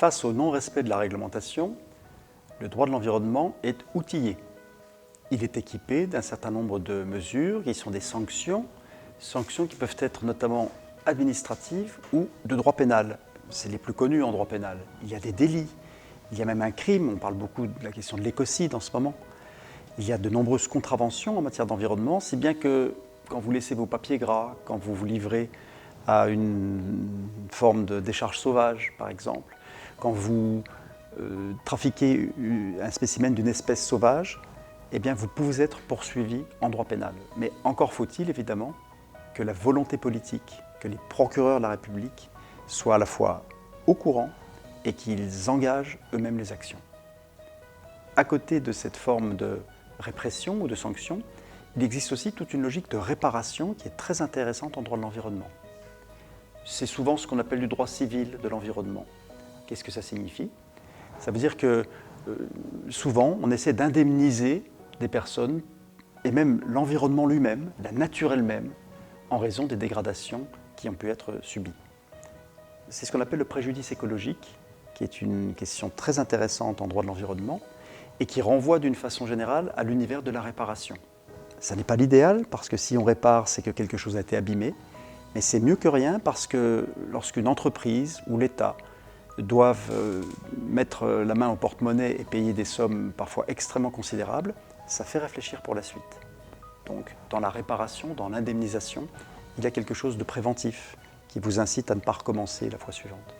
face au non-respect de la réglementation, le droit de l'environnement est outillé. Il est équipé d'un certain nombre de mesures qui sont des sanctions qui peuvent être notamment administratives ou de droit pénal. C'est les plus connus en droit pénal. Il y a des délits, il y a même un crime, on parle beaucoup de la question de l'écocide en ce moment. Il y a de nombreuses contraventions en matière d'environnement, si bien que quand vous laissez vos papiers gras, quand vous vous livrez à une forme de décharge sauvage, par exemple, quand vous trafiquez un spécimen d'une espèce sauvage, eh bien vous pouvez être poursuivi en droit pénal. Mais encore faut-il évidemment que la volonté politique, que les procureurs de la République soient à la fois au courant et qu'ils engagent eux-mêmes les actions. À côté de cette forme de répression ou de sanction, il existe aussi toute une logique de réparation qui est très intéressante en droit de l'environnement. C'est souvent ce qu'on appelle du droit civil de l'environnement. Qu'est-ce que ça signifie? Ça veut dire que souvent, on essaie d'indemniser des personnes et même l'environnement lui-même, la nature elle-même, en raison des dégradations qui ont pu être subies. C'est ce qu'on appelle le préjudice écologique, qui est une question très intéressante en droit de l'environnement et qui renvoie d'une façon générale à l'univers de la réparation. Ça n'est pas l'idéal, parce que si on répare, c'est que quelque chose a été abîmé, mais c'est mieux que rien parce que lorsqu'une entreprise ou l'État doivent mettre la main au porte-monnaie et payer des sommes parfois extrêmement considérables, ça fait réfléchir pour la suite. Donc, dans la réparation, dans l'indemnisation, il y a quelque chose de préventif qui vous incite à ne pas recommencer la fois suivante.